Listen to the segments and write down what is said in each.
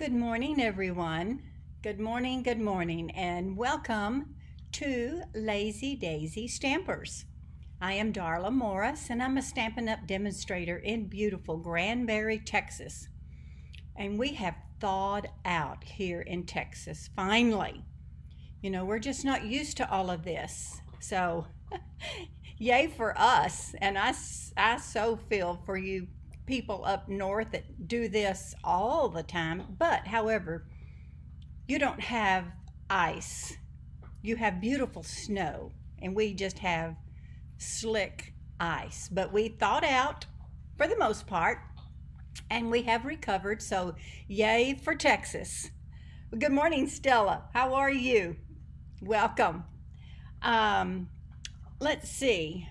Good morning, everyone. Good morning, and welcome to Lazy Daisy Stampers. I am Darla Morris, and I'm a Stampin' Up! Demonstrator in beautiful Granbury, Texas. And we have thawed out here in Texas, finally. We're just not used to all of this. So, yay for us. And I so feel for you people up north that do this all the time. But, however, you don't have ice. You have beautiful snow, and we just have slick ice. But we thawed out for the most part, and we have recovered. So, yay for Texas. Good morning, Stella. How are you? Welcome. Um, let's see.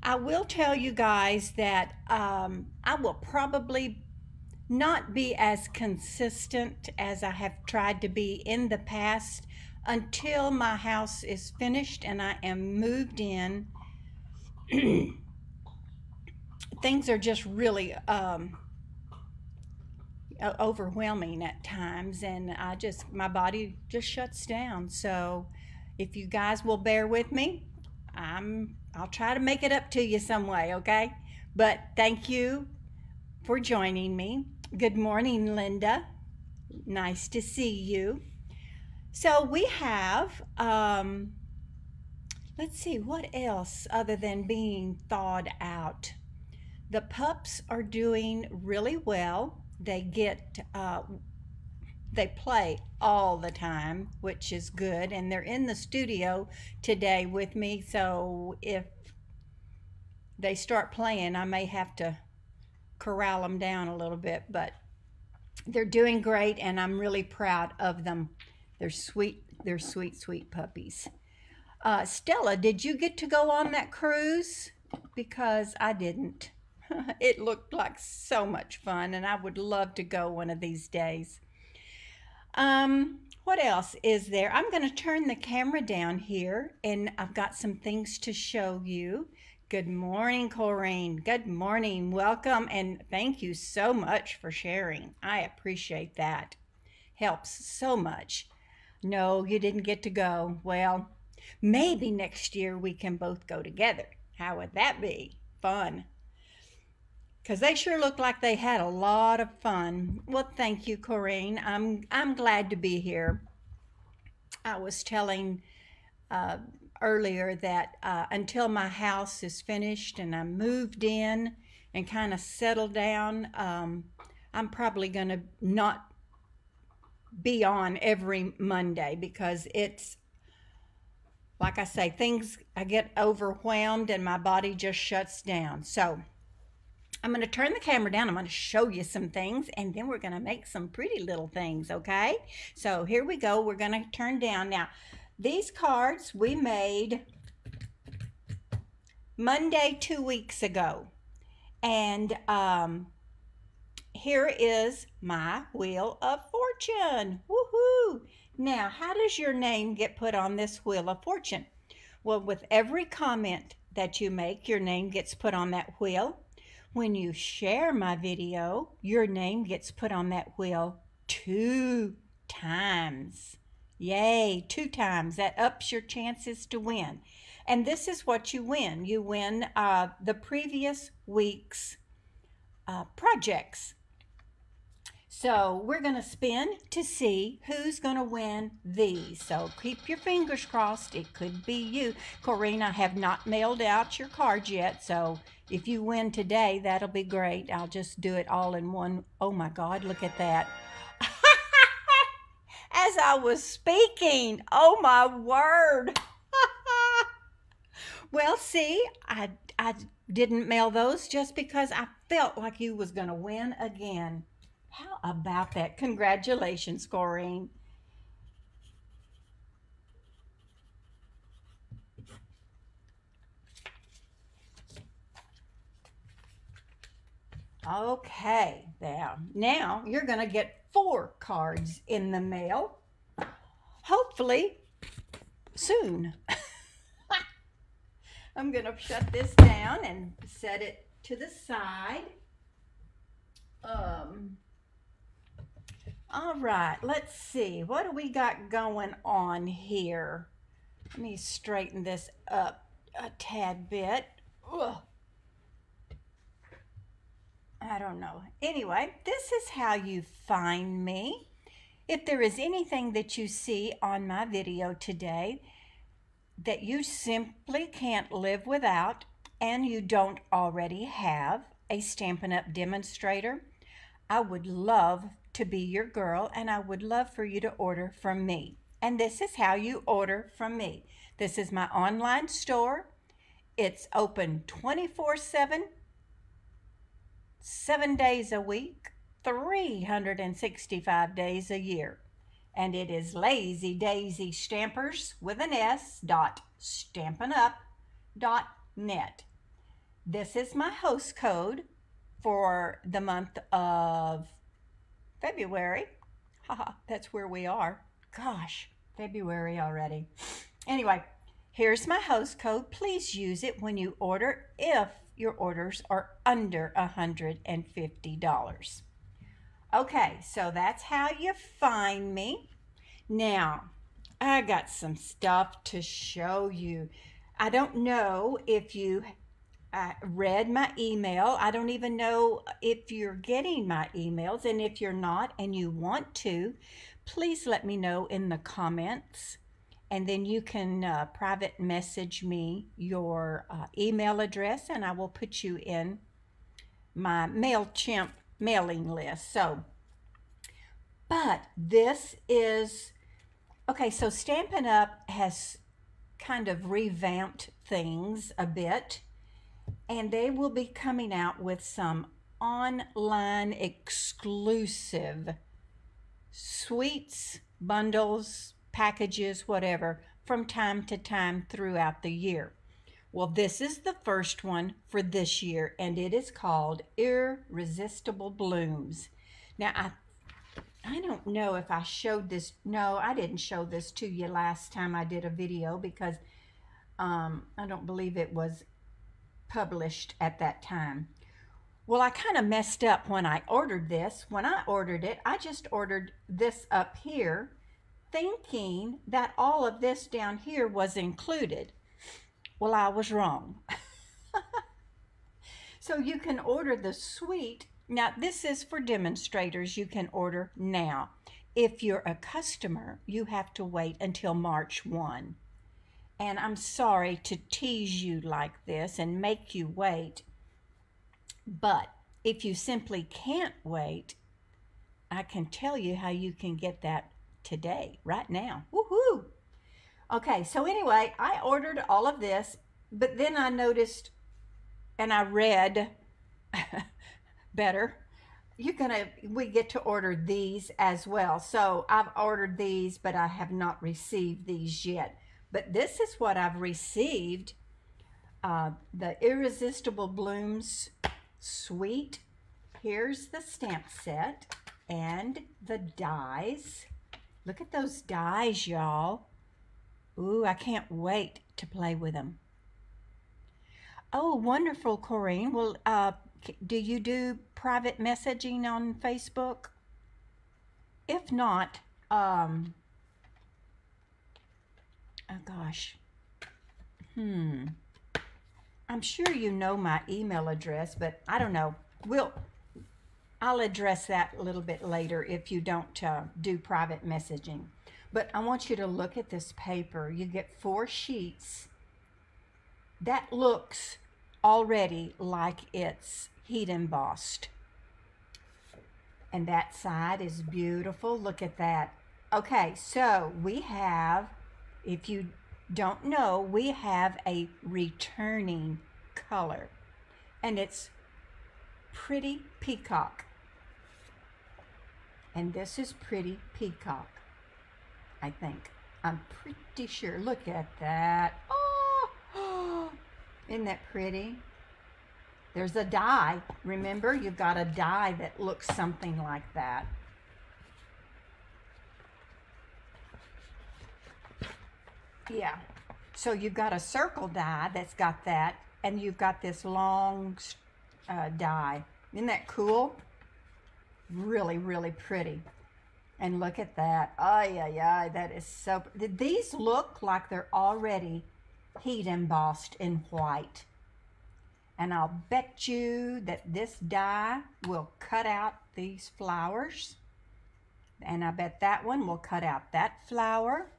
I will tell you guys that I will probably not be as consistent as I have tried to be in the past until my house is finished and I am moved in. Things are just really overwhelming at times, and my body just shuts down. So if you guys will bear with me, I'll try to make it up to you some way, okay? But thank you for joining me. Good morning, Linda. Nice to see you. So we have, let's see, what else other than being thawed out? The pups are doing really well. They play all the time, which is good, and they're in the studio today with me. So if they start playing, I may have to corral them down a little bit, but they're doing great, and I'm really proud of them. They're sweet, sweet puppies. Stella, did you get to go on that cruise? Because I didn't. It looked like so much fun, and I would love to go one of these days. What else is there? I'm going to turn the camera down here, and I've got some things to show you. Good morning, Corrine. Good morning. Welcome, and thank you so much for sharing. I appreciate that. Helps so much. No, you didn't get to go. Well, maybe next year we can both go together. How would that be? Fun. Because they sure look like they had a lot of fun. Well, thank you, Corrine. I'm glad to be here. I was telling uh, earlier that until my house is finished and I'm moved in and kind of settled down, I'm probably going to not be on every Monday because it's, like I say, I get overwhelmed and my body just shuts down. So I'm going to turn the camera down. I'm going to show you some things, and then we're going to make some pretty little things, okay? So here we go. We're going to turn down. Now, these cards we made Monday 2 weeks ago. And here is my Wheel of Fortune. Woohoo! Now, how does your name get put on this Wheel of Fortune? Well, with every comment that you make, your name gets put on that wheel. When you share my video, your name gets put on that wheel 2 times. Yay, 2 times. That ups your chances to win. And this is what you win. You win the previous week's projects. So we're going to spin to see who's going to win these. So keep your fingers crossed. It could be you. Corrine, I have not mailed out your cards yet, so if you win today, that'll be great. I'll just do it all in one. Oh my God, look at that. As I was speaking, oh my word. Well, see, I didn't mail those just because I felt like you was going to win again. How about that? Congratulations, Corrine. Okay, there. Now you're going to get 4 cards in the mail. Hopefully soon. I'm going to shut this down and set it to the side. All right, let's see. What do we got going on here? Let me straighten this up a tad bit. Ugh. I don't know. Anyway, this is how you find me. If there is anything that you see on my video today that you simply can't live without and you don't already have a Stampin' Up! Demonstrator, I would love to be your girl and I would love for you to order from me. And this is how you order from me. This is my online store. It's open 24/7, 7 days a week, 365 days a year. And it is Lazy Daisy Stampers with an S .stampinup.net. This is my host code for the month of February. Haha, that's where we are. Gosh, February already. Anyway, here's my host code. Please use it when you order if your orders are under $150. Okay, so that's how you find me. Now, I got some stuff to show you. I don't know if you read my email. I don't even know if you're getting my emails, and if you're not and you want to, please let me know in the comments, and then you can private message me your email address and I will put you in my MailChimp mailing list. But this is okay. So Stampin' Up! Has kind of revamped things a bit, and they will be coming out with some online exclusive suites, bundles, packages, whatever, from time to time throughout the year. Well, this is the first one for this year, and it is called Irresistible Blooms. Now, I don't know if I showed this. No, I didn't show this to you last time I did a video because I don't believe it was published at that time. Well, I kind of messed up when I ordered this. When I ordered it, I just ordered this up here, thinking that all of this down here was included. Well, I was wrong. So you can order the suite. Now, this is for demonstrators. You can order now. If you're a customer, you have to wait until March 1. And I'm sorry to tease you like this and make you wait. But if you simply can't wait, I can tell you how you can get that today, right now. Woohoo! Okay, so anyway, I ordered all of this, but then I noticed and I read better. We get to order these as well. So I've ordered these, but I have not received these yet. But this is what I've received. The Irresistible Blooms suite. Here's the stamp set and the dies. Look at those dies, y'all. Ooh, I can't wait to play with them. Oh, wonderful, Corrine. Well, do you do private messaging on Facebook? If not, oh gosh. I'm sure you know my email address, but I don't know. I'll address that a little bit later if you don't do private messaging. But I want you to look at this paper. You get 4 sheets. That looks already like it's heat embossed. And that side is beautiful. Look at that. Okay, so we have, if you don't know, we have a returning color. And it's Pretty Peacock. And this is Pretty Peacock, I think. I'm pretty sure. Look at that. Oh, isn't that pretty? There's a die. Remember, you've got a die that looks something like that. Yeah. So you've got a circle die that's got that, and you've got this long die. Isn't that cool? Really, really pretty. And look at that. Ay, ay, ay, that is so. These look like they're already heat embossed in white. And I'll bet you that this die will cut out these flowers. And I bet that one will cut out that flower.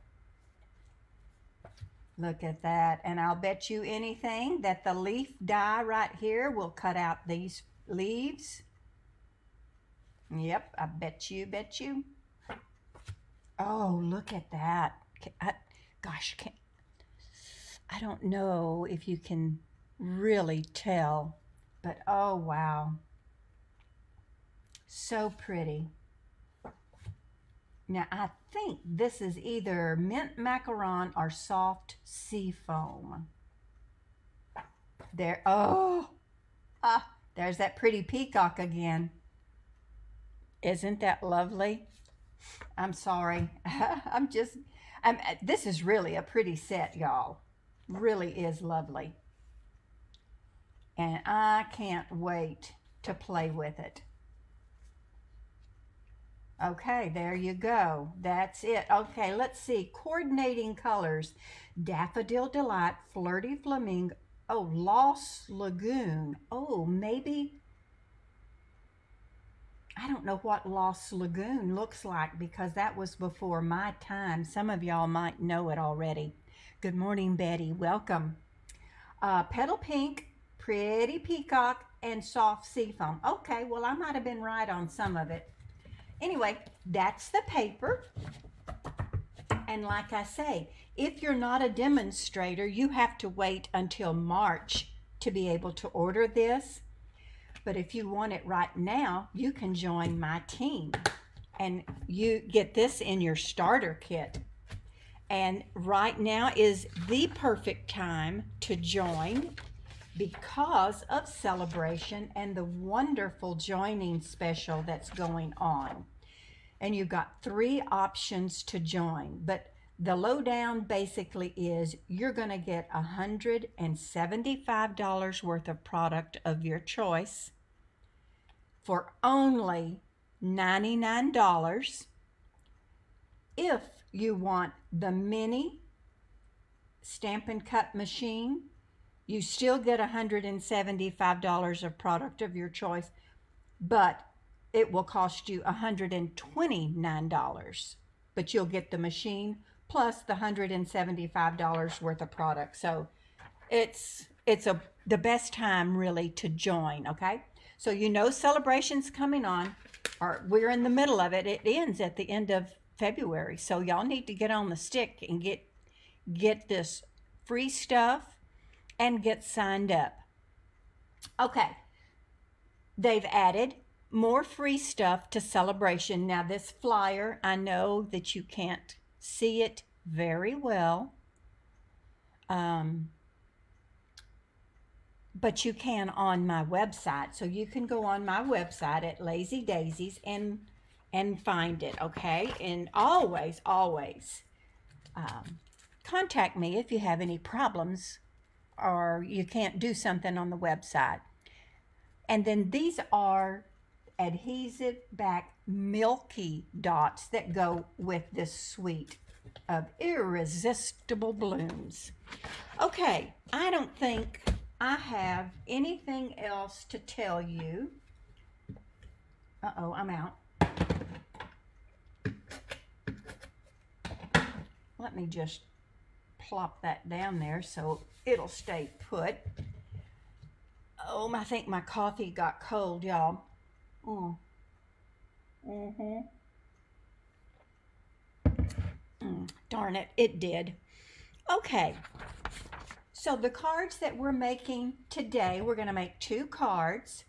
Look at that. And I'll bet you anything that the leaf die right here will cut out these leaves. Yep, I bet you, bet you. Oh, look at that. Gosh, I don't know if you can really tell, but oh, wow. So pretty. Now, I think this is either mint macaron or soft sea foam. There, oh, there's that pretty peacock again. Isn't that lovely? I'm sorry. This is really a pretty set, y'all. Really is lovely. And I can't wait to play with it. Okay, there you go. That's it. Okay, let's see. Coordinating colors. Daffodil Delight, Flirty Flamingo. Oh, Lost Lagoon. Oh, maybe. I don't know what Lost Lagoon looks like because that was before my time. Some of y'all might know it already. Good morning, Betty. Welcome. Petal Pink, Pretty Peacock, and Soft Seafoam. Okay, well, I might have been right on some of it. Anyway, that's the paper. And like I say, if you're not a demonstrator, you have to wait until March to be able to order this. But if you want it right now, you can join my team and you get this in your starter kit. And right now is the perfect time to join because of celebration and the wonderful joining special that's going on. And you've got 3 options to join, but the lowdown basically is you're going to get $175 worth of product of your choice for only $99. If you want the mini Stampin' Cut machine, you still get $175 of product of your choice, but it will cost you $129. But you'll get the machine plus the $175 worth of product. So it's the best time really to join, okay? So you know celebration's coming on, or we're in the middle of it. It ends at the end of February. So y'all need to get on the stick and get this free stuff and get signed up. Okay, they've added more free stuff to celebration. Now this flyer, I know that you can't see it very well, but you can on my website. So you can go on my website at Lazy Daisies and find it, okay? And always contact me if you have any problems or you can't do something on the website. And then these are adhesive back milky dots that go with this suite of irresistible blooms. Okay, I don't think I have anything else to tell you. Uh-oh, I'm out. Let me just plop that down there so it'll stay put. Oh, I think my coffee got cold, y'all. Darn it, it did. Okay, so the cards that we're making today, we're going to make 2 cards.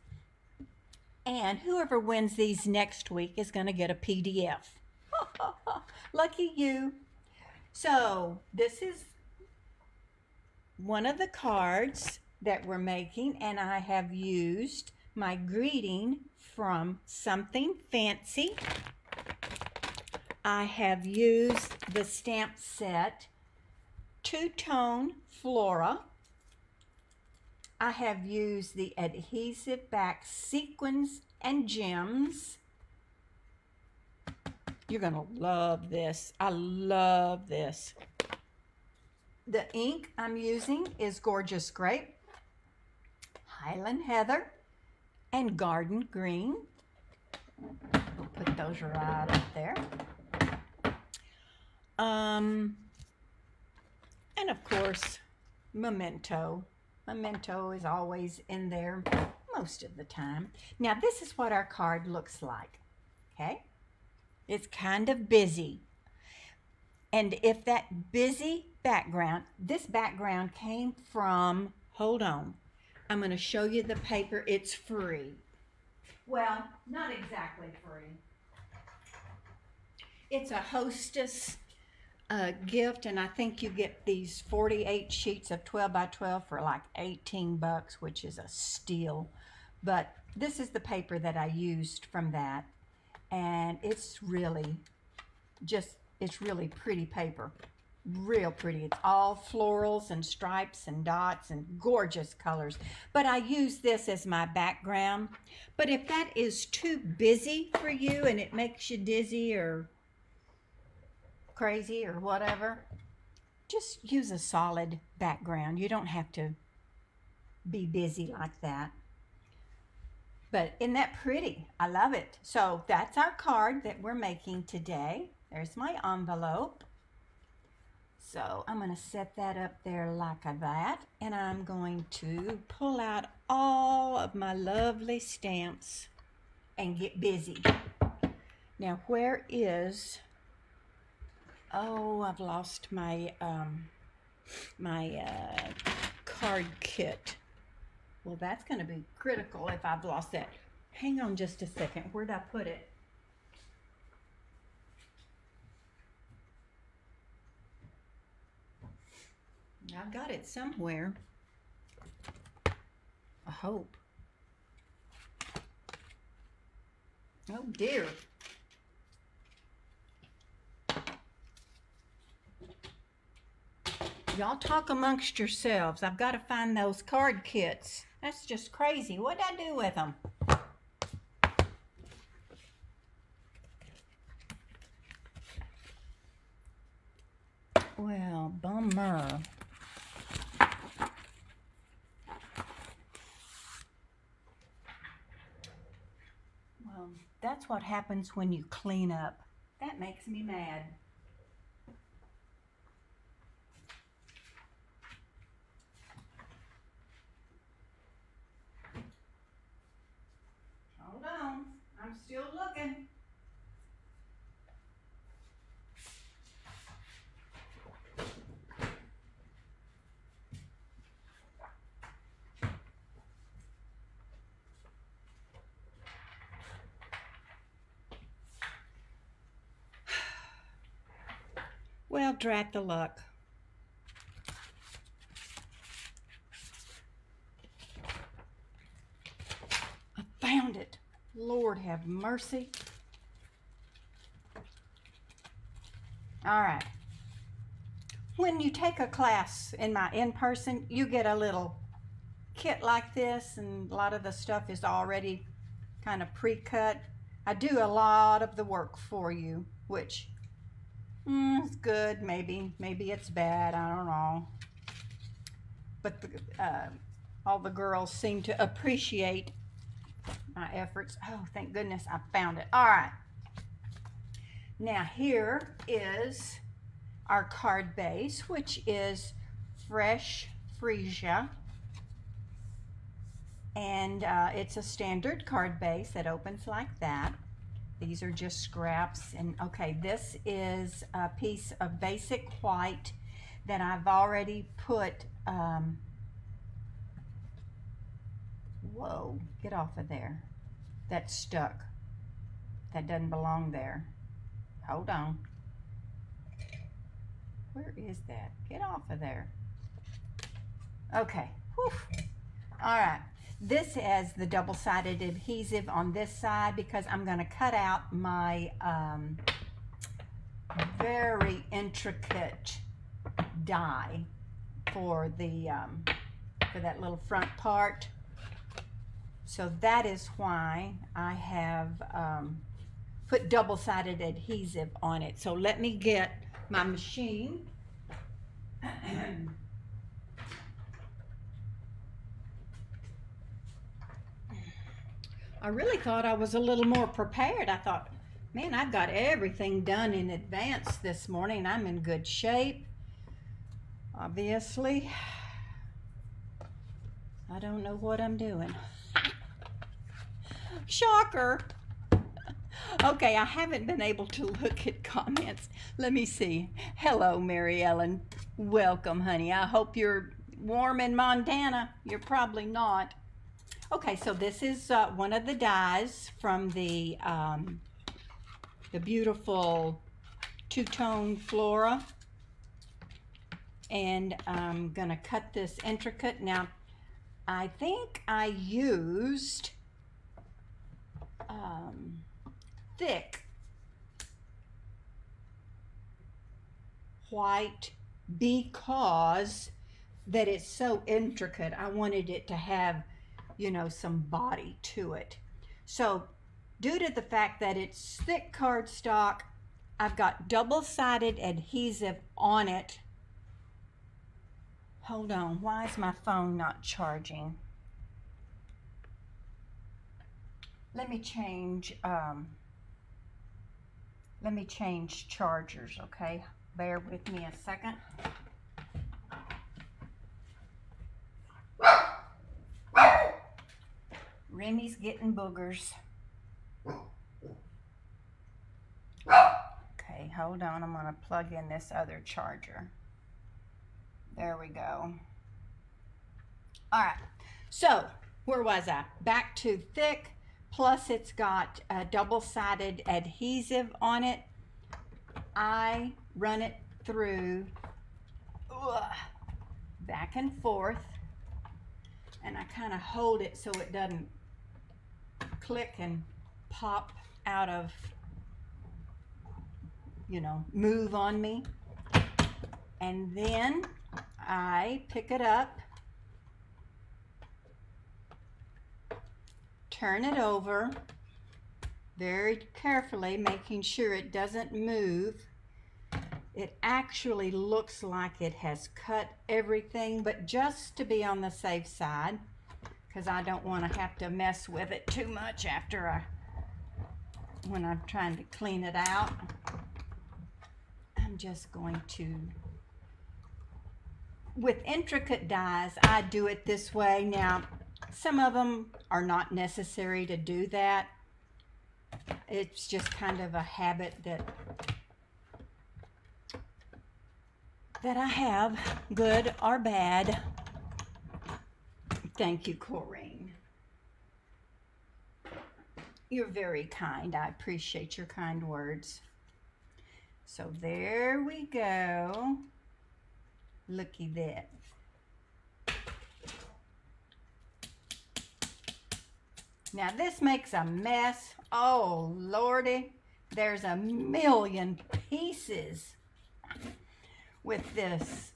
And whoever wins these next week is going to get a PDF. Lucky you. So this is one of the cards that we're making, and I have used my greeting from Something Fancy. I have used the stamp set Two-Tone Flora. I have used the adhesive back Sequins and Gems. You're gonna love this. I love this. The ink I'm using is Gorgeous Grape, Highland Heather, and Garden Green. We'll put those right up there. And of course, Memento. Memento is always in there most of the time. Now, this is what our card looks like, okay? It's kind of busy. And if that busy background, this background came from, hold on, I'm going to show you the paper. It's free. Well, not exactly free. It's a Hostess gift, and I think you get these 48 sheets of 12 by 12 for like 18 bucks, which is a steal. But this is the paper that I used from that, and it's really it's really pretty paper. Real pretty. It's all florals and stripes and dots and gorgeous colors. But I use this as my background. But if that is too busy for you and it makes you dizzy or crazy or whatever, just use a solid background. You don't have to be busy like that. But isn't that pretty? I love it. So that's our card that we're making today. There's my envelope. So I'm going to set that up there like that, and I'm going to pull out all of my lovely stamps and get busy. Now, where is, oh, I've lost my card kit. Well, that's going to be critical if I've lost that. Hang on just a second. Where'd I put it? I've got it somewhere. I hope. Oh dear. Y'all talk amongst yourselves. I've got to find those card kits. That's just crazy. What'd I do with them? Well, bummer. Well, that's what happens when you clean up. That makes me mad. Hold on, I'm still looking. Well, drat the luck. I found it. Lord have mercy. All right. When you take a class in my in-person, you get a little kit like this, and a lot of the stuff is already kind of pre-cut. I do a lot of the work for you, which it's good, maybe it's bad, I don't know. But all the girls seem to appreciate my efforts. Oh, thank goodness I found it. All right. Now here is our card base, which is Fresh Freesia. And it's a standard card base that opens like that. These are just scraps. And okay, this is a piece of basic white that I've already put, whoa, get off of there. That's stuck. That doesn't belong there. Hold on. Where is that? Get off of there. Okay. Whew. All right. This has the double-sided adhesive on this side because I'm going to cut out my very intricate die for the for that little front part. So that is why I have put double-sided adhesive on it. So let me get my machine. I really thought I was a little more prepared. I thought, man, I've got everything done in advance this morning. I'm in good shape. Obviously, I don't know what I'm doing. Shocker. Okay, I haven't been able to look at comments. Let me see. Hello, Mary Ellen. Welcome, honey. I hope you're warm in Montana. You're probably not. Okay, so this is one of the dies from the beautiful two-tone Flora. And I'm gonna cut this intricate. Now, I think I used thick white because that it's so intricate. I wanted it to have, you know, some body to it. So due to the fact that it's thick cardstock, I've got double-sided adhesive on it. Hold on, why is my phone not charging? Let me change chargers, okay? Bear with me a second. Remy's getting boogers. Okay, hold on, I'm gonna plug in this other charger. There we go. All right, so where was I? Back to thick, plus it's got a double-sided adhesive on it. I run it through back and forth, and I kind of hold it so it doesn't click and pop out of, you know, move on me. And then I pick it up, turn it over very carefully, making sure it doesn't move. It actually looks like it has cut everything, but just to be on the safe side, because I don't want to have to mess with it too much after when I'm trying to clean it out. I'm just going to, with intricate dies, I do it this way. Now, some of them are not necessary to do that. It's just kind of a habit that I have, good or bad. Thank you, Corinne. You're very kind. I appreciate your kind words. So there we go. Looky there. Now this makes a mess. Oh, Lordy. There's a million pieces with this.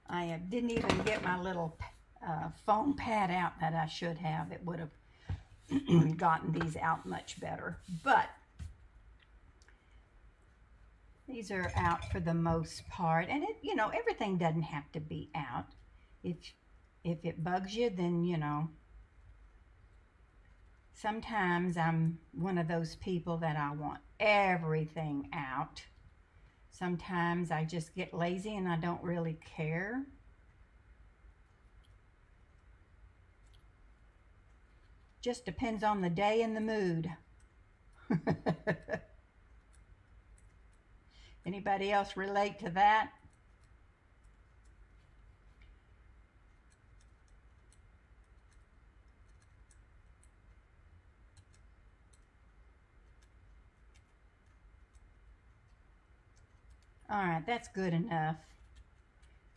I didn't even get my little foam pad out that I should have. It would have gotten these out much better. But these are out for the most part. And it, you know, everything doesn't have to be out. If it bugs you, then, you know, sometimes I'm one of those people that I want everything out. Sometimes I just get lazy and I don't really care. Just depends on the day and the mood. Anybody else relate to that? All right, that's good enough.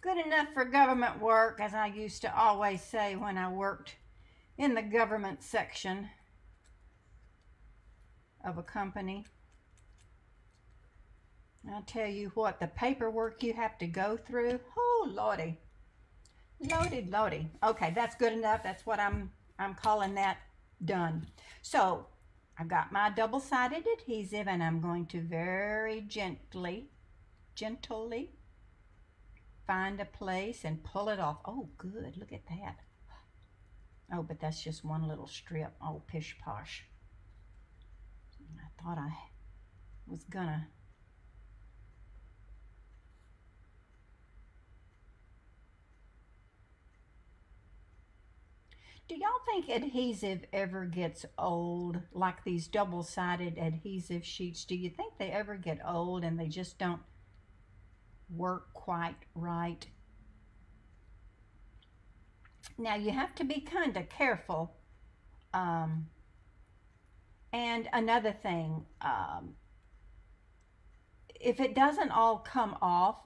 Good enough for government work, as I used to always say when I worked in the government section of a company. I'll tell you what, the paperwork you have to go through, oh lordy, lordy. Okay, that's good enough. That's what I'm calling that done. So I've got my double-sided adhesive, and I'm going to very gently find a place and pull it off. Oh, good, look at that. Oh, but that's just one little strip. Oh, pish posh. I thought I was gonna. Do y'all think adhesive ever gets old? Like these double-sided adhesive sheets, do you think they ever get old and they just don't work quite right? Now you have to be kind of careful. And another thing, if it doesn't all come off,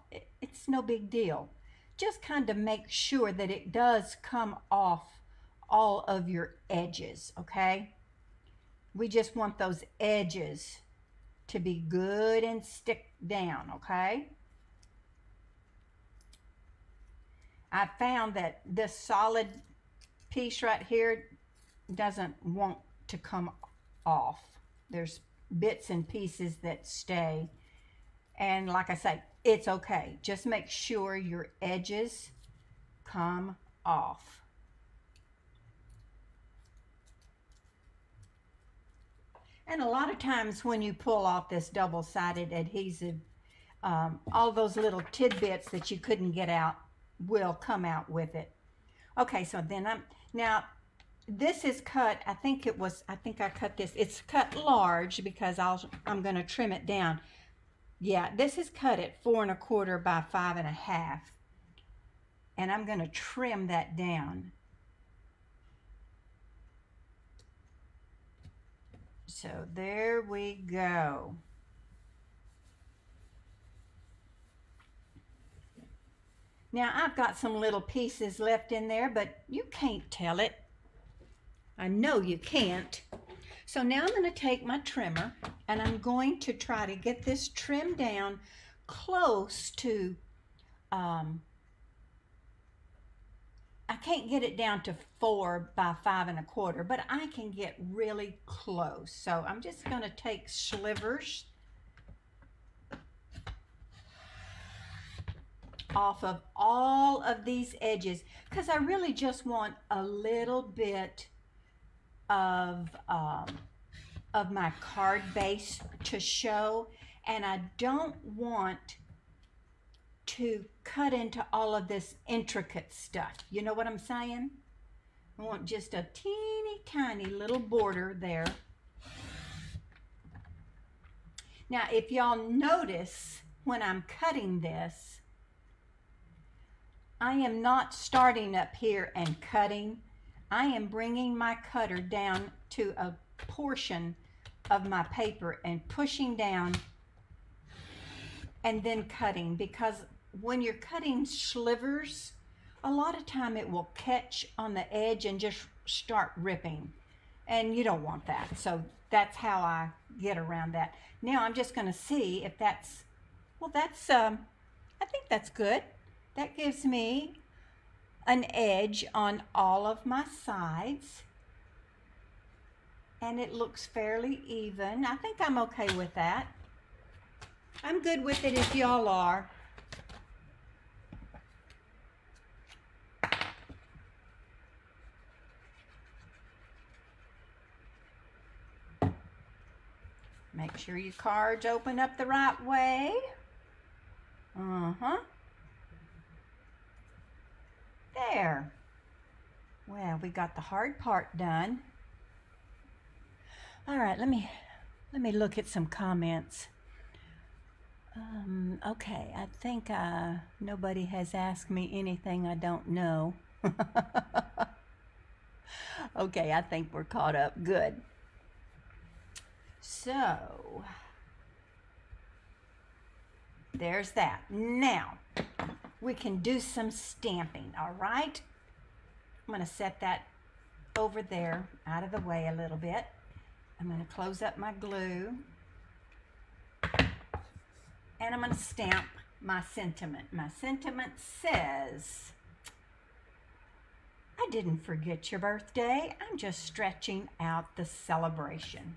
it's no big deal. Just kind of make sure that it does come off all of your edges, okay? We just want those edges to be good and stick down, okay? I found that this solid piece right here doesn't want to come off. There's bits and pieces that stay. And like I say, it's okay. Just make sure your edges come off. And a lot of times when you pull off this double-sided adhesive, all those little tidbits that you couldn't get out will come out with it. Okay, so then now this is cut, I think I cut this, it's cut large because I'm going to trim it down. Yeah, this is cut at 4 1/4 by 5 1/2, and I'm going to trim that down. So there we go. Now I've got some little pieces left in there, but you can't tell it. I know you can't. So now I'm going to take my trimmer and I'm going to try to get this trimmed down close to, I can't get it down to 4 by 5 1/4, but I can get really close. So I'm just going to take slivers off of all of these edges because I really just want a little bit of my card base to show, and I don't want to cut into all of this intricate stuff. You know what I'm saying? I want just a teeny tiny little border there. Now, if y'all notice when I'm cutting this, I am not starting up here and cutting. I am bringing my cutter down to a portion of my paper and pushing down and then cutting, because when you're cutting slivers, a lot of time it will catch on the edge and just start ripping, and you don't want that. So that's how I get around that. Now I'm just going to see if that's, well, that's I think that's good. That gives me an edge on all of my sides, and it looks fairly even. I think I'm okay with that. I'm good with it if y'all are. Make sure your cards open up the right way. There. Well, we got the hard part done. All right, let me look at some comments. Okay, I think nobody has asked me anything I don't know. Okay, I think we're caught up. Good. So, there's that. Now, we can do some stamping, all right? I'm going to set that over there, out of the way a little bit. I'm going to close up my glue. And I'm going to stamp my sentiment. My sentiment says, I didn't forget your birthday. I'm just stretching out the celebration.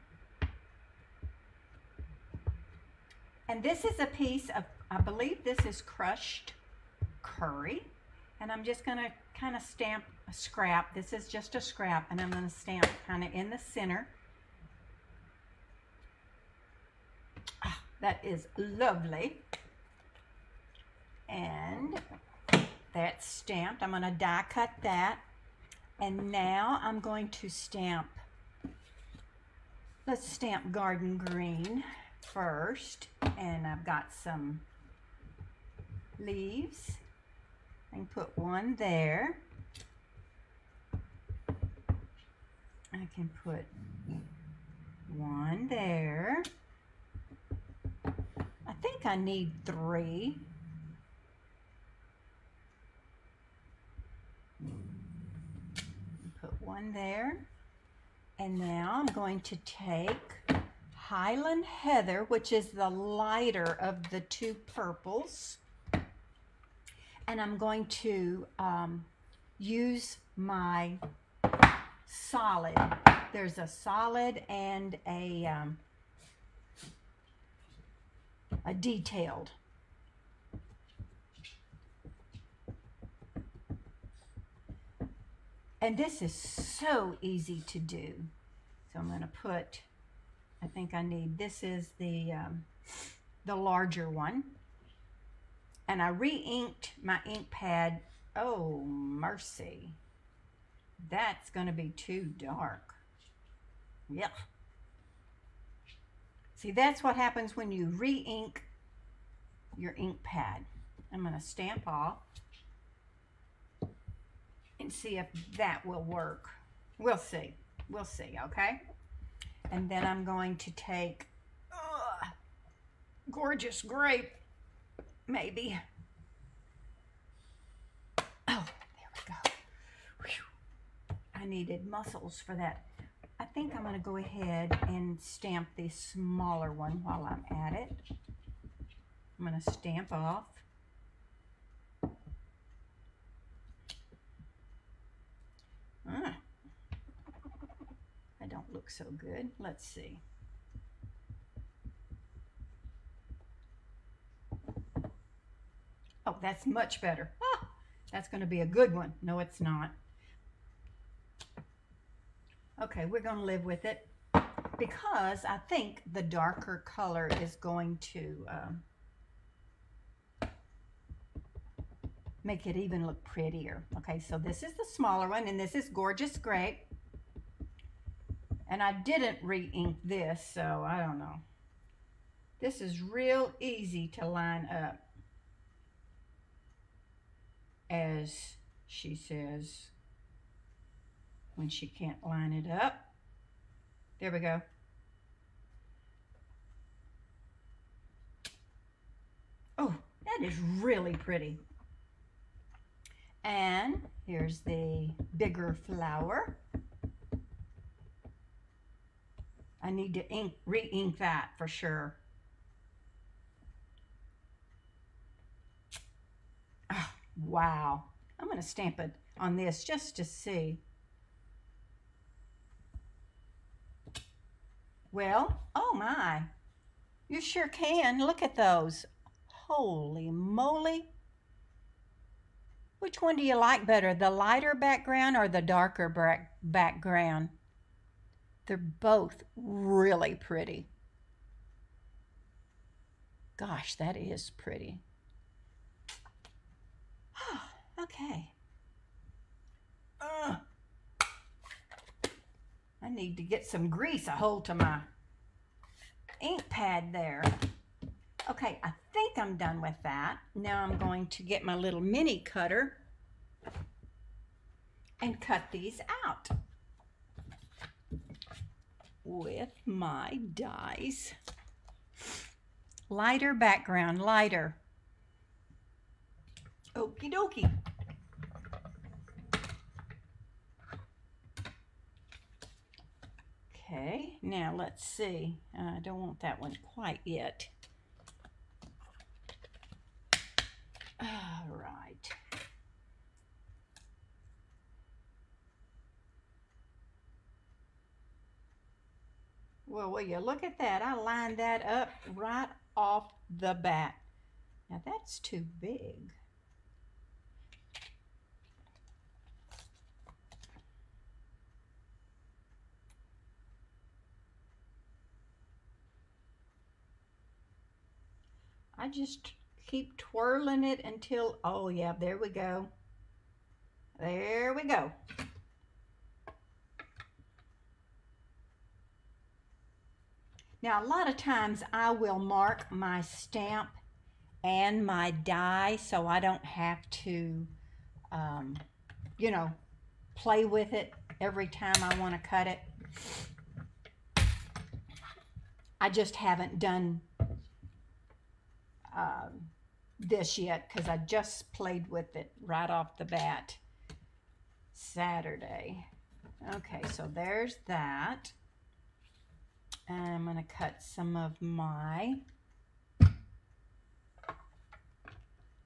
And this is a piece of, I believe this is crushed curry. And I'm just going to kind of stamp a scrap. This is just a scrap, and I'm going to stamp kind of in the center. Ah, that is lovely. And that's stamped. I'm going to die cut that. And now I'm going to stamp, let's stamp garden green first. And I've got some leaves. I can put one there. I can put one there. I think I need 3. Put one there. And now I'm going to take Highland Heather, which is the lighter of the 2 purples. And I'm going to use my solid. There's a solid and a detailed. And this is so easy to do. So I'm going to put, I think I need, this is the larger one. And I re-inked my ink pad. Oh, mercy. That's going to be too dark. Yeah. See, that's what happens when you re-ink your ink pad. I'm going to stamp off and see if that will work. We'll see. We'll see, okay? And then I'm going to take Gorgeous Grape, maybe. Oh, there we go. Whew. I needed muscles for that. I think I'm going to go ahead and stamp the smaller one while I'm at it. I'm going to stamp off. I don't look so good. Let's see. Oh, that's much better. Ah, that's going to be a good one. No, it's not. Okay, we're going to live with it because I think the darker color is going to make it even look prettier. Okay, so this is the smaller one, and this is Gorgeous Grape. And I didn't re-ink this, so I don't know. This is real easy to line up, as she says when she can't line it up. There we go. Oh, that is really pretty. And here's the bigger flower. I need to re-ink that for sure. Oh, wow. I'm going to stamp it on this just to see. Well, oh my. You sure can. Look at those. Holy moly. Which one do you like better, the lighter background or the darker background? They're both really pretty. Gosh, that is pretty. Okay. I need to get some grease a hold to my ink pad there. Okay, I think I'm done with that. Now I'm going to get my little mini cutter and cut these out with my dies. Lighter background, lighter. Okie dokie. Okay, now let's see. I don't want that one quite yet. Well, will you look at that? I lined that up right off the bat. Now that's too big. I just keep twirling it until, oh yeah, there we go. There we go. Now, a lot of times I will mark my stamp and my die so I don't have to, you know, play with it every time I want to cut it. I just haven't done this yet because I just played with it right off the bat Saturday. Okay, so there's that. And I'm going to cut some of my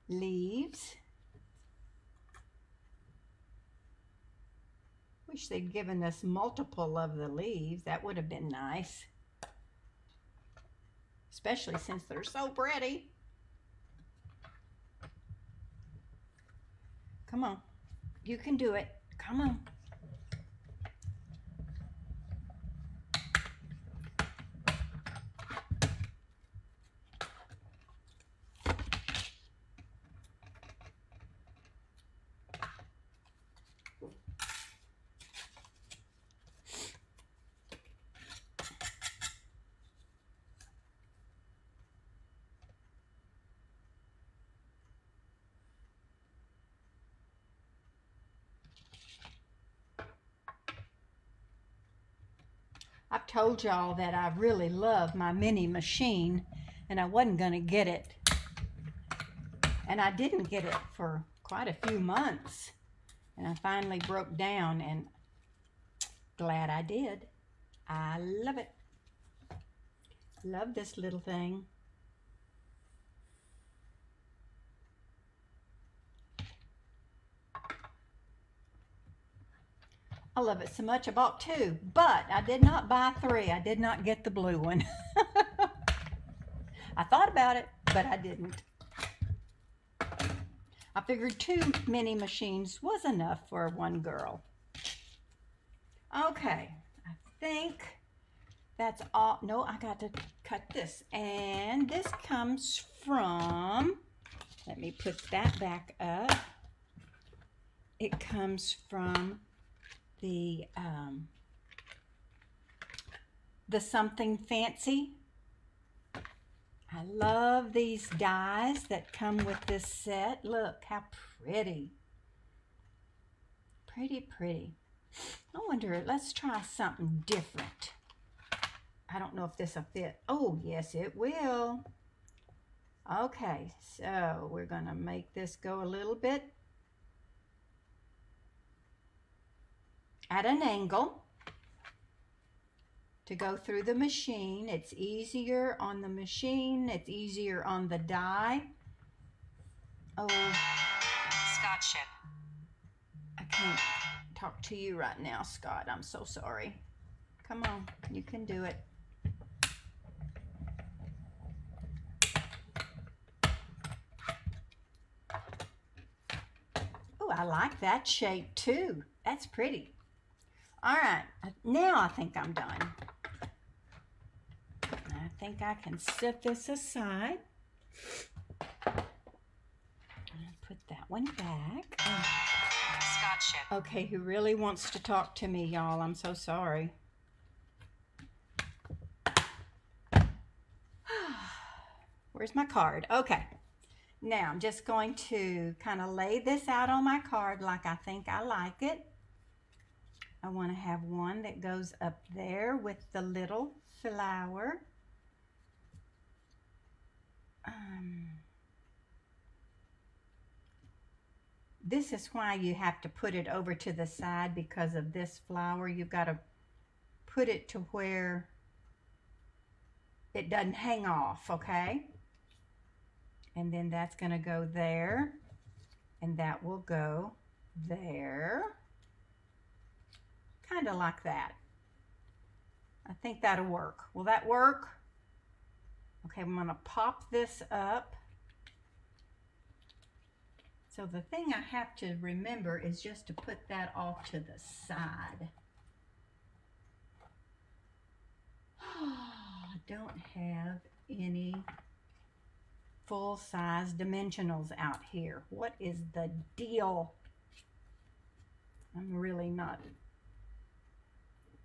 leaves. Wish they'd given us multiple of the leaves. That would have been nice. Especially since they're so pretty. Come on. You can do it. Come on. I've told y'all that I really love my mini machine and I wasn't going to get it. And I didn't get it for quite a few months. And I finally broke down and glad I did. I love it. Love this little thing. I love it so much I bought 2, but I did not buy 3. I did not get the blue one. I thought about it, but I didn't. I figured 2 mini machines was enough for one girl. Okay, I think that's all. No, I got to cut this. And this comes from, let me put that back up. It comes from the Something Fancy. I love these dies that come with this set. Look how pretty. Pretty, pretty. I wonder, let's try something different. I don't know if this will fit. Oh, yes, it will. Okay, so we're going to make this go a little bit at an angle to go through the machine. It's easier on the machine. It's easier on the die. Oh, Scott Ship. I can't talk to you right now, Scott. I'm so sorry. Come on, you can do it. Oh, I like that shape too. That's pretty. All right, now I think I'm done. I think I can set this aside. Put that one back. Scott Ship. Okay, who really wants to talk to me, y'all? I'm so sorry. Where's my card? Okay. Now I'm just going to kind of lay this out on my card like I think I like it. I want to have one that goes up there with the little flower. This is why you have to put it over to the side because of this flower. You've got to put it to where it doesn't hang off, okay? And then that's going to go there, and that will go there. Kind of like that. I think that'll work. Will that work? Okay, I'm going to pop this up. So the thing I have to remember is just to put that off to the side. I don't have any full-size dimensionals out here. What is the deal? I'm really not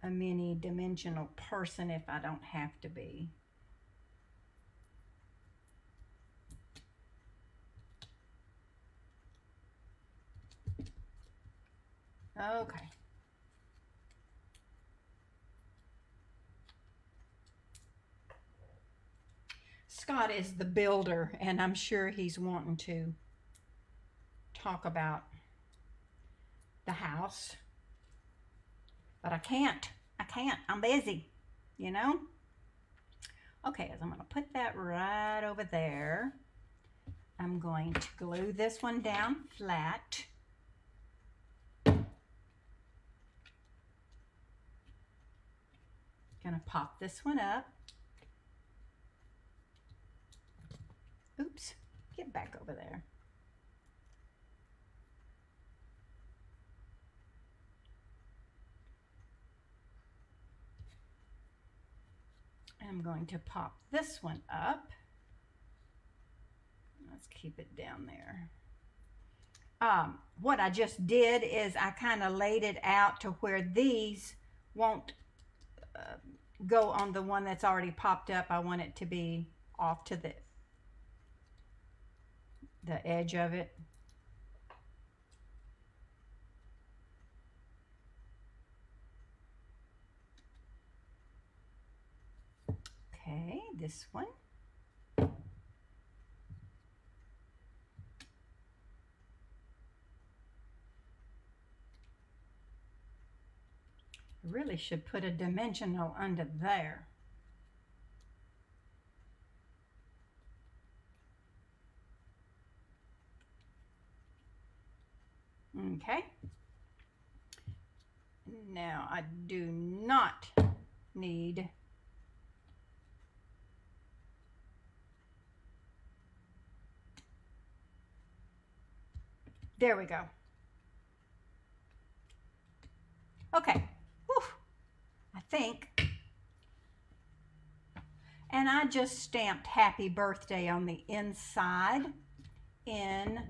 a mini dimensional person if I don't have to be. Okay. Scott is the builder, and I'm sure he's wanting to talk about the house. But I can't. I'm busy, you know? Okay, so I'm going to put that right over there. I'm going to glue this one down flat. Gonna pop this one up. Oops, get back over there. I'm going to pop this one up. Let's keep it down there. What I just did is I kind of laid it out to where these won't go on the one that's already popped up. I want it to be off to the edge of it. Okay, this one. Really should put a dimensional under there. Okay. Now I do not need there we go. Okay. Whew. I think. And I just stamped happy birthday on the inside in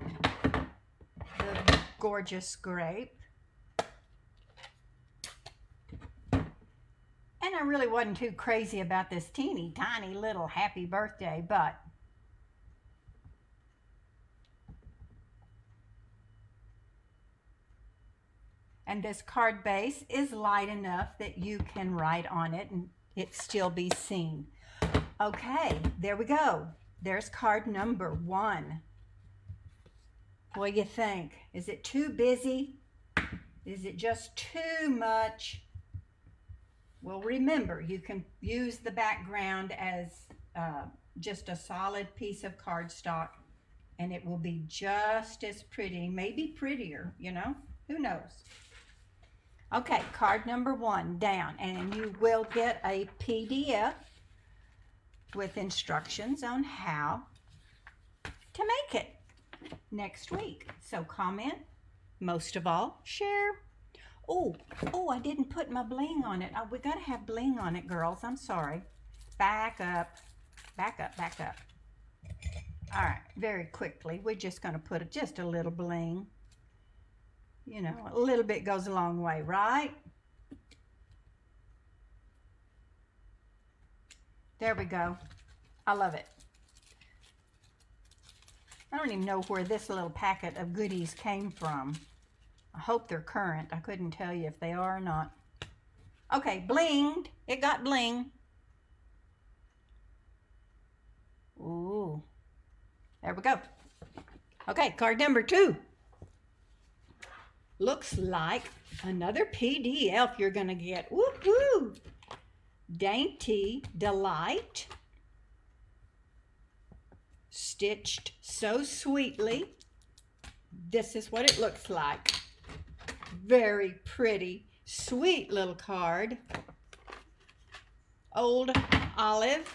the gorgeous grape. And I really wasn't too crazy about this teeny tiny little happy birthday, but and this card base is light enough that you can write on it and it still be seen. Okay, there we go. There's card number 1. What do you think? Is it too busy? Is it just too much? Well, remember, you can use the background as just a solid piece of cardstock and it will be just as pretty, maybe prettier, you know? Who knows? Okay, card number 1 down, and you will get a PDF with instructions on how to make it next week. So comment, most of all, share. Oh, I didn't put my bling on it. Oh, we gotta have bling on it, girls. I'm sorry. Back up, back up, back up. All right, very quickly, we're just gonna put just a little bling. You know, a little bit goes a long way, right? There we go. I love it. I don't even know where this little packet of goodies came from. I hope they're current. I couldn't tell you if they are or not. Okay, blinged. It got bling. Ooh. There we go. Okay, card number 2. Looks like another PDF you're going to get. Woohoo! Dainty Delight. Stitched so sweetly. This is what it looks like. Very pretty, sweet little card. Old Olive.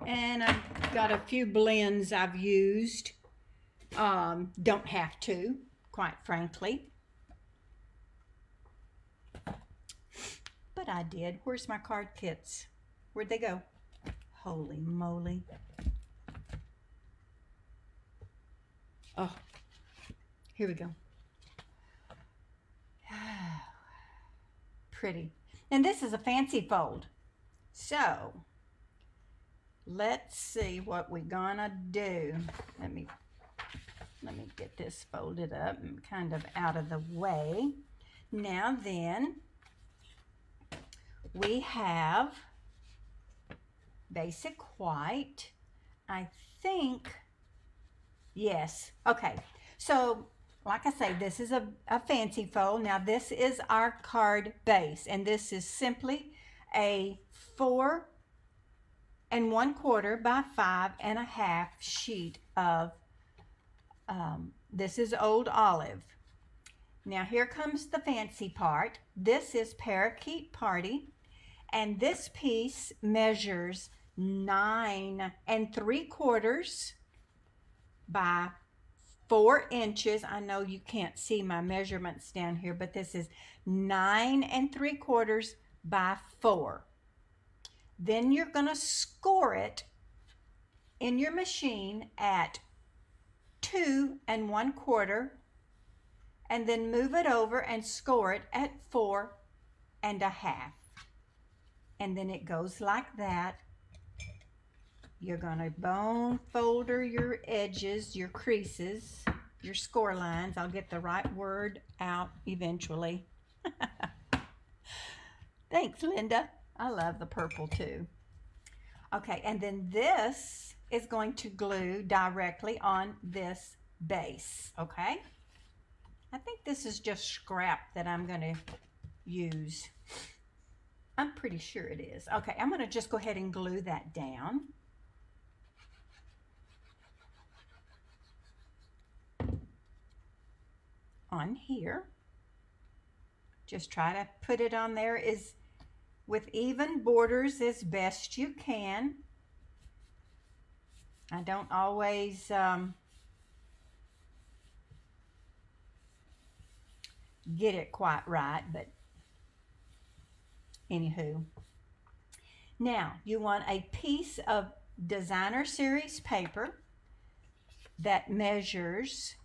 And I've got a few blends I've used. Don't have to, quite frankly. But I did. Where's my card kits? Where'd they go? Holy moly. Oh, here we go. Pretty. And this is a fancy fold. So, let's see what we're gonna do. Let me get this folded up and kind of out of the way. Now then, we have basic white. I think, yes. Okay, so like I say, this is a fancy fold. Now this is our card base, and this is simply a 4 1/4 by 5 1/2 sheet of, this is Old Olive. Now here comes the fancy part. This is Parakeet Party, and this piece measures 9 3/4 by 4 inches. I know you can't see my measurements down here, but this is 9 3/4 by 4. Then you're going to score it in your machine at 2 1/4, and then move it over and score it at 4 1/2. And then it goes like that. You're going to bone folder your edges, your creases, your score lines. I'll get the right word out eventually. Thanks, Linda. I love the purple too. Okay, and then this is going to glue directly on this base, okay? I think this is just scrap that I'm going to use. I'm pretty sure it is. Okay, I'm going to just go ahead and glue that down. On here. Just try to put it on there with even borders as best you can. I don't always get it quite right, but anywho. Now, you want a piece of designer series paper that measures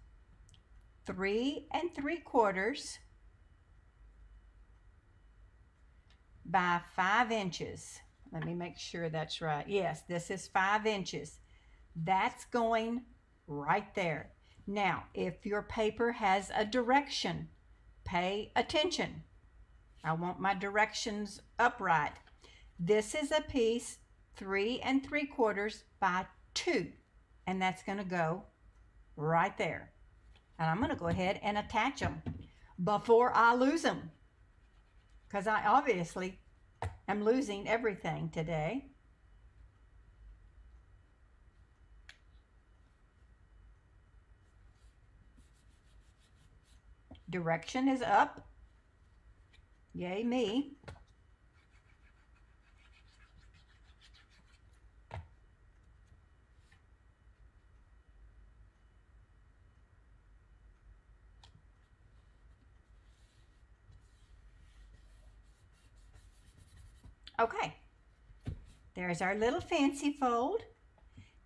3 3/4 by 5 inches. Let me make sure that's right. Yes, this is 5 inches. That's going right there. Now, if your paper has a direction, pay attention. I want my directions upright. This is a piece 3 3/4 by 2, and that's going to go right there. And I'm going to go ahead and attach them before I lose them, because I obviously am losing everything today. Direction is up. Yay me. Okay, there's our little fancy fold.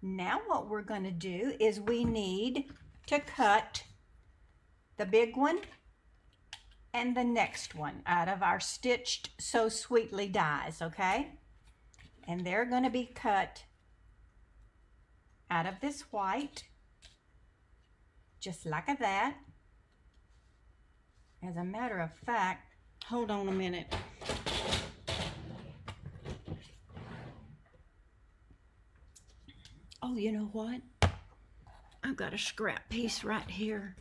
Now what we're going to do is we need to cut the big one and the next one out of our Stitched So Sweetly dies, okay? And they're going to be cut out of this white, just like that. As a matter of fact, hold on a minute. Oh, you know what? I've got a scrap piece right here.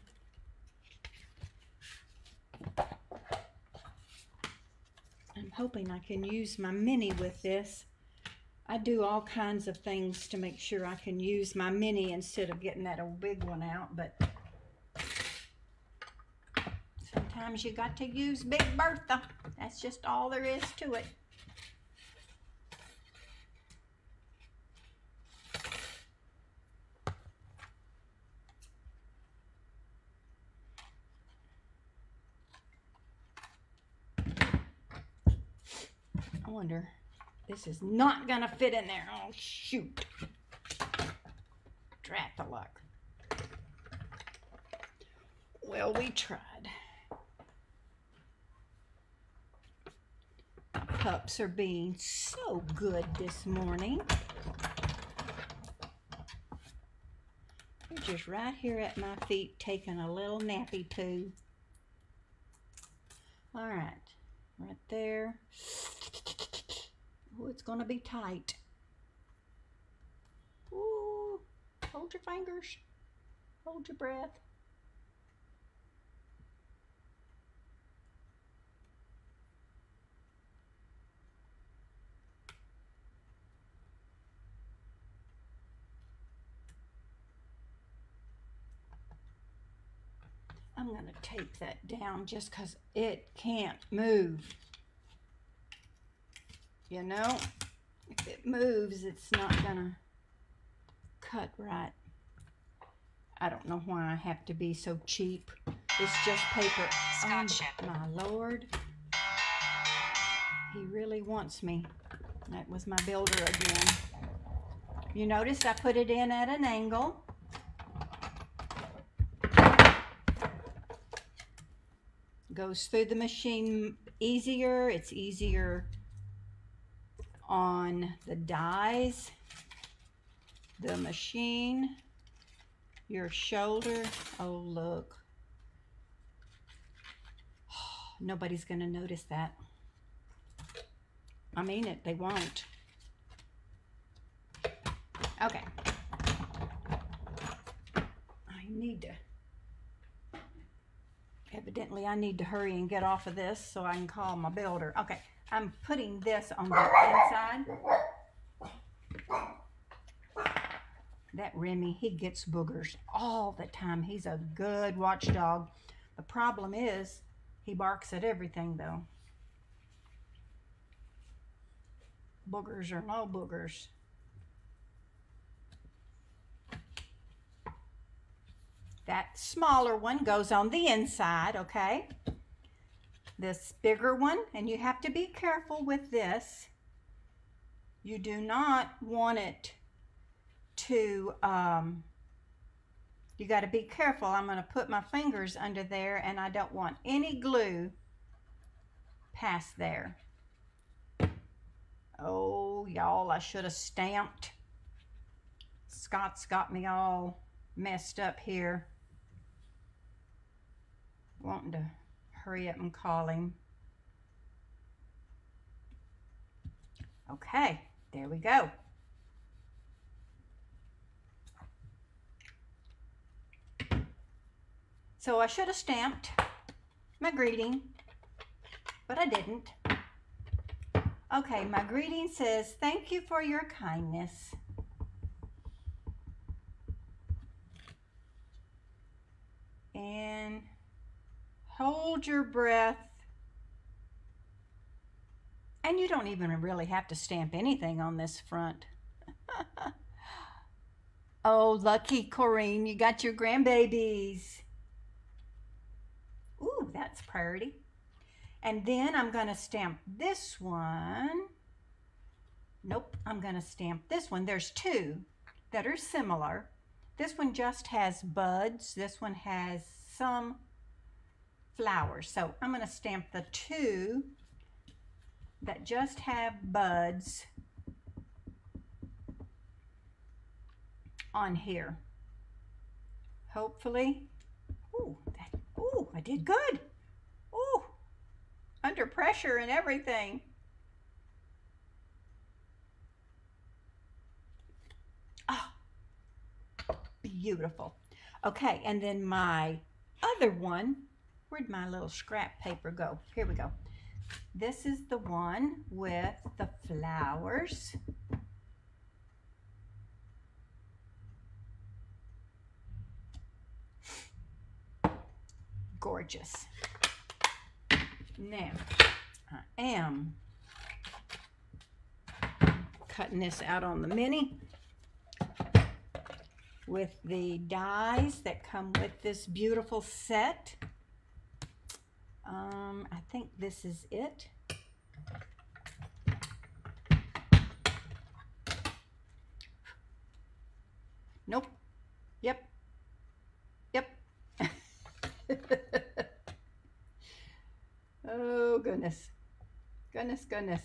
I'm hoping I can use my mini with this. I do all kinds of things to make sure I can use my mini instead of getting that old big one out, but sometimes you got to use Big Bertha. That's just all there is to it. I wonder, this is not gonna fit in there. Oh, shoot. Drat the luck. Well, we tried. Pups are being so good this morning. They're just right here at my feet taking a little nappy poo. All right, right there. Oh, it's gonna be tight. Ooh, hold your fingers. Hold your breath. I'm going to tape that down just because it can't move. You know, if it moves, it's not going to cut right. I don't know why I have to be so cheap. It's just paper. Scotch Oh, my Lord. He really wants me. That was my builder again. You notice I put it in at an angle. Goes through the machine easier. It's easier on the dies, the machine, your shoulder. Oh, look. Nobody's going to notice that. I mean it, they won't. Okay. Evidently, I need to hurry and get off of this so I can call my builder. Okay, I'm putting this on the inside. That Remy, he gets boogers all the time. He's a good watchdog. The problem is, he barks at everything, though. Boogers or no boogers. That smaller one goes on the inside, okay? This bigger one, and you have to be careful with this. You do not want it to, you got to be careful. I'm going to put my fingers under there, and I don't want any glue past there. Oh, y'all, I should have stamped. Scott's got me all messed up here. Wanting to hurry up and call him. Okay, there we go. So I should have stamped my greeting, but I didn't. Okay, my greeting says, "Thank you for your kindness." And hold your breath. And you don't even really have to stamp anything on this front. Oh, lucky Corinne, you got your grandbabies. Ooh, that's pretty. And then I'm going to stamp this one. Nope, I'm going to stamp this one. There's two that are similar. This one just has buds. This one has some flowers. So I'm going to stamp the two that just have buds on here. Hopefully. Ooh, I did good. Ooh, under pressure and everything. Oh, beautiful. Okay, and then my other one, where'd my little scrap paper go? Here we go. This is the one with the flowers. Gorgeous. Now, I am cutting this out on the mini with the dies that come with this beautiful set. I think this is it. Goodness, goodness.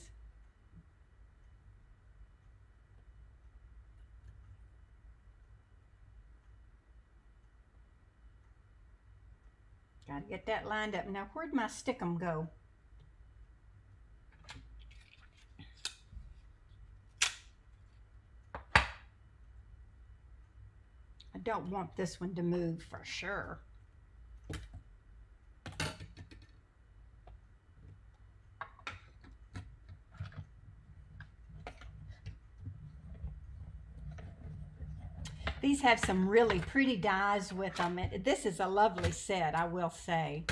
Gotta get that lined up. Now, where'd my stickum go? I don't want this one to move for sure. These have some really pretty dies with them. This is a lovely set, I will say.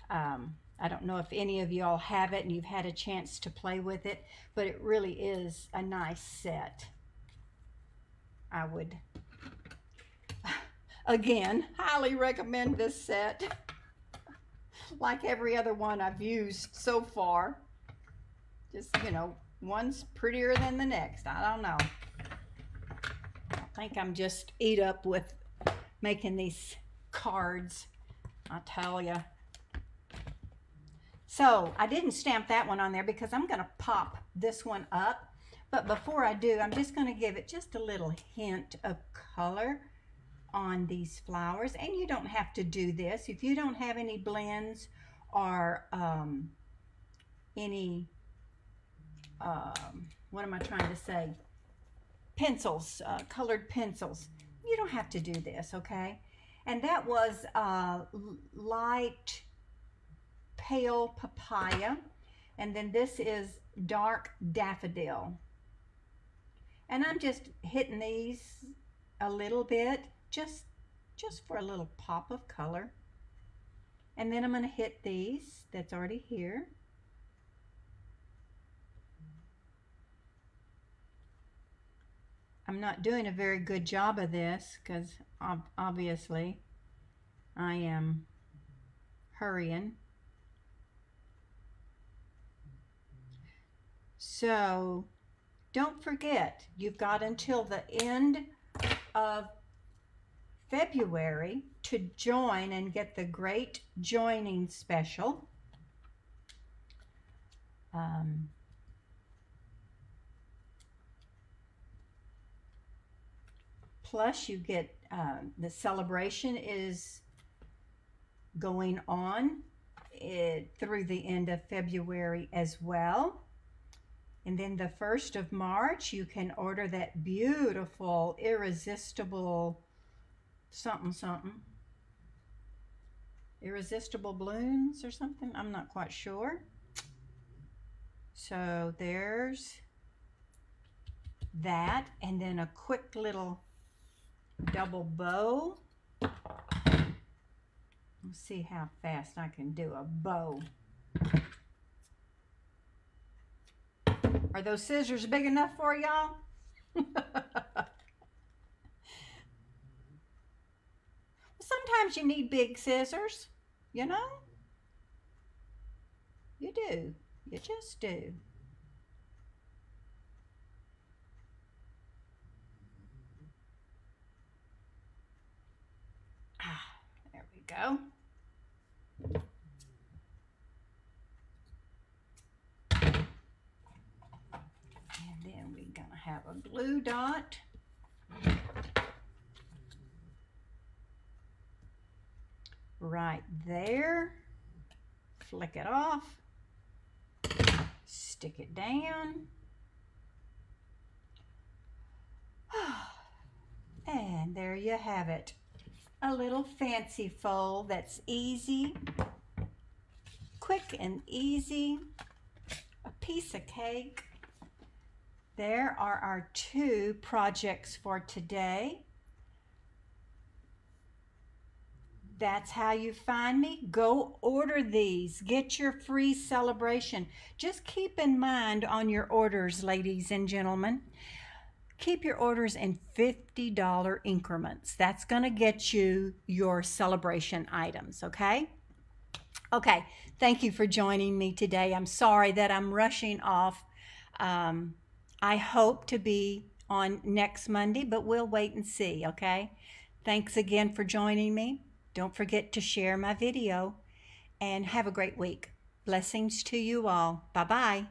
I don't know if any of y'all have it and you've had a chance to play with it, but it really is a nice set. I would, again, highly recommend this set. Like every other one I've used so far. Just, you know, one's prettier than the next. I don't know. I think I'm just eat up with making these cards, I tell you. So I didn't stamp that one on there because I'm going to pop this one up. But before I do, I'm just going to give it just a little hint of color on these flowers. And you don't have to do this. If you don't have any blends or any, what am I trying to say? Pencils, colored pencils. You don't have to do this, okay? And that was light pale papaya, and then this is dark daffodil. And I'm just hitting these a little bit, just for a little pop of color. And then I'm going to hit these that's already here. I'm not doing a very good job of this because obviously I am hurrying. So don't forget, you've got until the end of February to join and get the great joining special. Plus you get, the celebration is going on through the end of February as well. And then the 1st of March, you can order that beautiful, irresistible something, irresistible balloons or something. I'm not quite sure. So there's that. And then a quick little double bow. Let's see how fast I can do a bow. Are those scissors big enough for y'all? Sometimes you need big scissors, you know? You do. You just do. There we go. And then we're going to have a glue dot. Right there. Flick it off. Stick it down. And there you have it. A little fancy fold that's easy, quick and easy. A piece of cake. There are our 2 projects for today. That's how you find me. Go order these. Get your free celebration. Just keep in mind on your orders, ladies and gentlemen, keep your orders in $50 increments. That's going to get you your celebration items, okay? Okay, thank you for joining me today. I'm sorry that I'm rushing off. I hope to be on next Monday, but we'll wait and see, okay? Thanks again for joining me. Don't forget to share my video and have a great week. Blessings to you all. Bye bye.